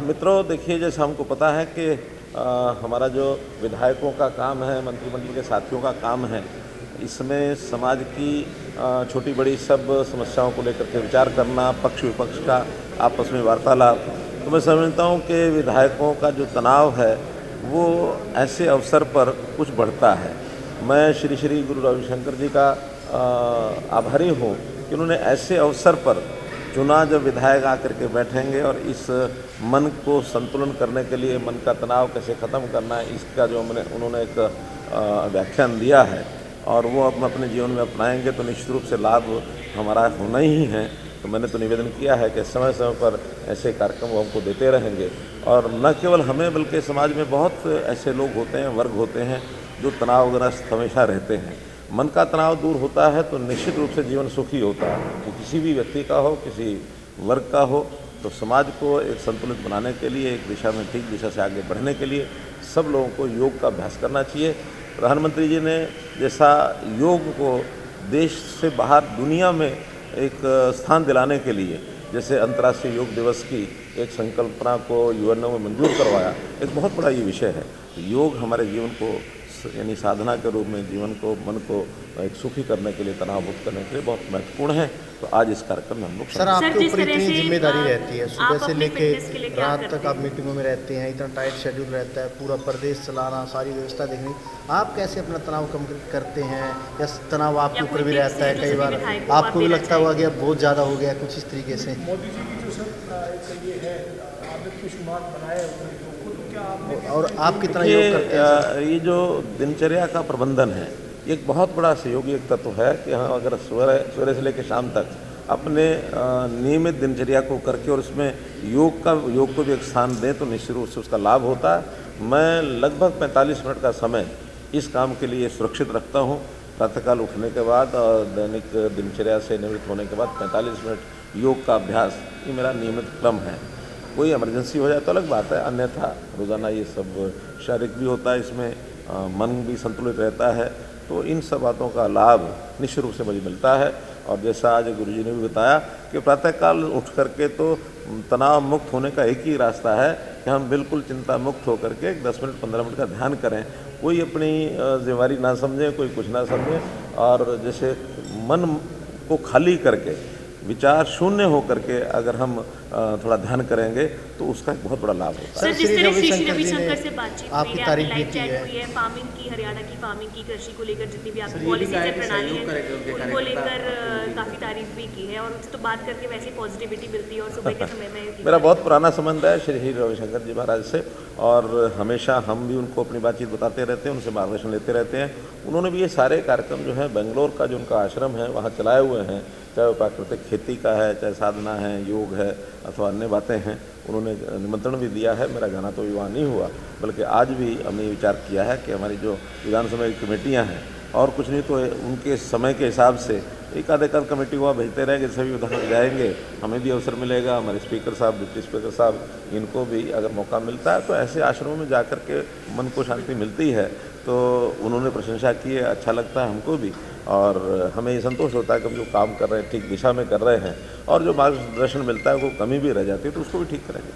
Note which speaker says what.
Speaker 1: मित्रों, देखिए, जैसे हमको पता है कि हमारा जो विधायकों का काम है, मंत्रिमंडल के साथियों का काम है, इसमें समाज की छोटी बड़ी सब समस्याओं को लेकर के विचार करना, पक्ष विपक्ष का आपस में वार्तालाप। तो मैं समझता हूँ कि विधायकों का जो तनाव है वो ऐसे अवसर पर कुछ बढ़ता है। मैं श्री श्री गुरु रविशंकर जी का आभारी हूँ कि उन्होंने ऐसे अवसर पर चुना, जब विधायक आकर के बैठेंगे और इस मन को संतुलन करने के लिए, मन का तनाव कैसे ख़त्म करना है, इसका जो उन्होंने एक व्याख्यान दिया है और वो अपने जीवन में अपनाएंगे तो निश्चित रूप से लाभ हमारा होना ही है। तो मैंने तो निवेदन किया है कि समय समय पर ऐसे कार्यक्रम वो हमको देते रहेंगे, और न केवल हमें बल्कि समाज में बहुत ऐसे लोग होते हैं, वर्ग होते हैं जो तनावग्रस्त हमेशा रहते हैं। मन का तनाव दूर होता है तो निश्चित रूप से जीवन सुखी होता है। वो किसी भी व्यक्ति का हो, किसी वर्ग का हो। तो समाज को एक संतुलित बनाने के लिए, एक दिशा में ठीक दिशा से आगे बढ़ने के लिए सब लोगों को योग का अभ्यास करना चाहिए। प्रधानमंत्री जी ने जैसा योग को देश से बाहर दुनिया में एक स्थान दिलाने के लिए, जैसे अंतर्राष्ट्रीय योग दिवस की एक संकल्पना को यूएनओ में मंजूर करवाया, एक बहुत बड़ा ये विषय है। योग हमारे जीवन को यानी साधना के रूप में जीवन को, मन को एक सुखी करने के लिए, तनाव मुक्त करने के लिए बहुत महत्वपूर्ण है। तो आज इस कार्यक्रम में हम लोग
Speaker 2: सर, आपके ऊपर इतनी जिम्मेदारी रहती है, सुबह से लेके रात तक आप मीटिंगों में रहते हैं, इतना टाइट शेड्यूल रहता है, पूरा प्रदेश चलाना, सारी व्यवस्था देखनी, आप कैसे अपना तनाव कम करते हैं? या तनाव आपके ऊपर भी रहता है, कई बार आपको भी लगता हुआ कि अब बहुत ज़्यादा हो गया, कुछ इस तरीके से?
Speaker 3: मोदी जी की जो सर ये है आदत की शुरुआत बनाए हुए,
Speaker 2: और आप कितना योग करते हैं?
Speaker 1: ये जो दिनचर्या का प्रबंधन है, एक बहुत बड़ा सहयोगी एक तत्व है कि हम अगर सवेरे से लेकर शाम तक अपने नियमित दिनचर्या को करके और उसमें योग को भी एक स्थान दें तो निश्चित रूप से उसका लाभ होता है। मैं लगभग 45 मिनट का समय इस काम के लिए सुरक्षित रखता हूँ। प्रातःकाल उठने के बाद और दैनिक दिनचर्या से निवृत्त होने के बाद 45 मिनट योग का अभ्यास, ये मेरा नियमित क्रम है। कोई इमरजेंसी हो जाए तो अलग बात है, अन्यथा रोज़ाना ये सब शारीरिक भी होता है, इसमें मन भी संतुलित रहता है। तो इन सब बातों का लाभ निश्चित रूप से मुझे मिलता है। और जैसा आज गुरुजी ने भी बताया कि प्रातःकाल उठ करके तो तनाव मुक्त होने का एक ही रास्ता है कि हम बिल्कुल चिंता मुक्त होकर के 10 मिनट 15 मिनट का ध्यान करें। कोई अपनी जिम्मेवारी ना समझे, कोई कुछ ना समझे, और जैसे मन को खाली करके, विचार शून्य होकर के अगर हम थोड़ा ध्यान करेंगे तो उसका एक बहुत बड़ा लाभ होता है।
Speaker 2: सर, जिस तरह श्री रविशंकर से
Speaker 4: बातचीत
Speaker 2: आपकी तारीफ भी की है,
Speaker 4: फार्मिंग की, हरियाणा की फार्मिंग की, कृषि को लेकर जितनी भी आपकी पॉलिसीज है, प्रणाली है, उनको लेकर काफ़ी तारीफ भी की है, और उनसे तो बात करके वैसे पॉजिटिविटी मिलती है। और सुबह के समय में
Speaker 1: मेरा बहुत पुराना संबंध है श्री रविशंकर जी महाराज से, और हमेशा हम भी उनको अपनी बातचीत बताते रहते हैं, उनसे मार्गदर्शन लेते रहते हैं। उन्होंने भी ये सारे कार्यक्रम जो है, बेंगलोर का जो उनका आश्रम है वहाँ चलाए हुए हैं, चाहे वो प्राकृतिक खेती का है, चाहे साधना है, योग है, अथवा अन्य बातें हैं। उन्होंने निमंत्रण भी दिया है, मेरा जाना तो विवाह नहीं हुआ, बल्कि आज भी हमने विचार किया है कि हमारी जो विधानसभा की कमेटियाँ हैं, और कुछ नहीं तो उनके समय के हिसाब से एक आध कमेटी हुआ भेजते रहेंगे, सभी विधायक जाएंगे, हमें भी अवसर मिलेगा, हमारे स्पीकर साहब, डिप्टी स्पीकर साहब, इनको भी अगर मौका मिलता है तो ऐसे आश्रमों में जा कर के मन को शांति मिलती है। तो उन्होंने प्रशंसा की है, अच्छा लगता है हमको भी, और हमें ये संतोष होता है कि हम जो काम कर रहे हैं ठीक दिशा में कर रहे हैं, और जो मार्गदर्शन मिलता है वो कमी भी रह जाती है तो उसको भी ठीक करेंगे।